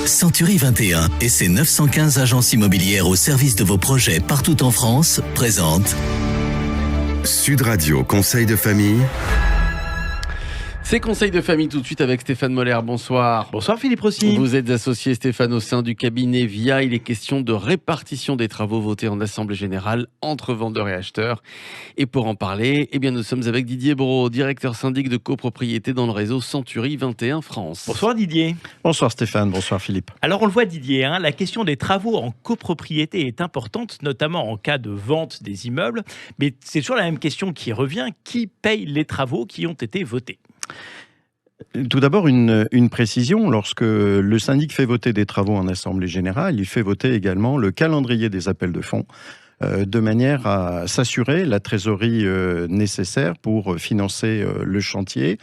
Century 21 et ses 915 agences immobilières au service de vos projets partout en France présentent Sud Radio Conseil de famille. C'est Conseil de famille tout de suite avec Stéphane Moller. Bonsoir. Bonsoir Philippe Rossi. Vous êtes associé Stéphane au sein du cabinet VIA. Il est question de répartition des travaux votés en assemblée générale entre vendeurs et acheteurs. Et pour en parler, nous sommes avec Didier Brault, directeur syndic de copropriété dans le réseau Century 21 France. Bonsoir Didier. Bonsoir Stéphane, bonsoir Philippe. Alors on le voit Didier, la question des travaux en copropriété est importante, notamment en cas de vente des immeubles. Mais c'est toujours la même question qui revient. Qui paye les travaux qui ont été votés ? Tout d'abord, une précision. Lorsque le syndic fait voter des travaux en assemblée générale, il fait voter également le calendrier des appels de fonds de manière à s'assurer la trésorerie nécessaire pour financer le chantier.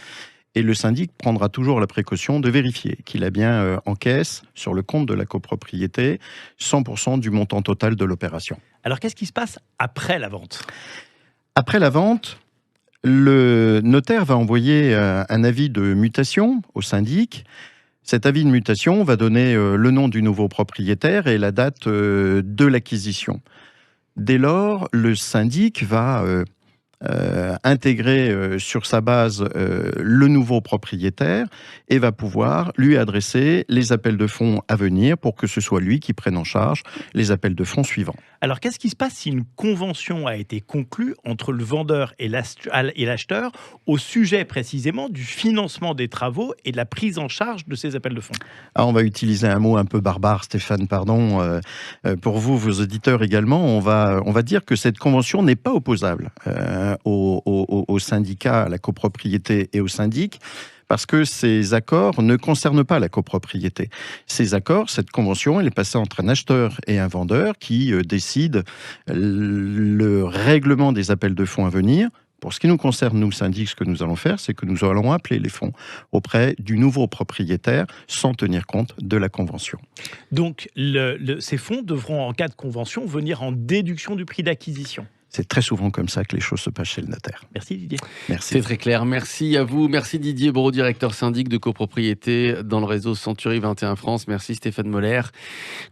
Et le syndic prendra toujours la précaution de vérifier qu'il a bien en caisse, sur le compte de la copropriété, 100% du montant total de l'opération. Alors qu'est-ce qui se passe après la vente ? Après la vente, le notaire va envoyer un avis de mutation au syndic. Cet avis de mutation va donner le nom du nouveau propriétaire et la date de l'acquisition. Dès lors, le syndic va intégrer sur sa base le nouveau propriétaire et va pouvoir lui adresser les appels de fonds à venir pour que ce soit lui qui prenne en charge les appels de fonds suivants. Alors qu'est-ce qui se passe si une convention a été conclue entre le vendeur et l'acheteur au sujet précisément du financement des travaux et de la prise en charge de ces appels de fonds ? On va utiliser un mot un peu barbare, Stéphane, pardon. Pour vous, vos auditeurs également, on va dire que cette convention n'est pas opposable au syndicat, à la copropriété et au syndic, parce que ces accords ne concernent pas la copropriété. Ces accords, cette convention, elle est passée entre un acheteur et un vendeur qui décide le règlement des appels de fonds à venir. Pour ce qui nous concerne, nous, syndic, ce que nous allons faire, c'est que nous allons appeler les fonds auprès du nouveau propriétaire sans tenir compte de la convention. Donc, ces fonds devront, en cas de convention, venir en déduction du prix d'acquisition. C'est très souvent comme ça que les choses se passent chez le notaire. Merci Didier. Merci. C'est très clair. Merci à vous. Merci Didier Brault, directeur syndic de copropriété dans le réseau Century 21 France. Merci Stéphane Moller.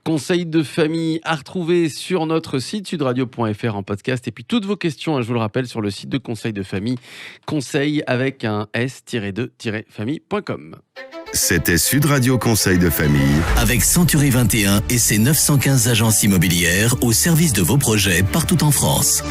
Conseil de famille à retrouver sur notre site sudradio.fr en podcast. Et puis toutes vos questions, je vous le rappelle, sur le site de Conseil de famille. Conseil avec un s-2-famille.com. C'était Sud Radio Conseil de famille. avec Century 21 et ses 915 agences immobilières au service de vos projets partout en France.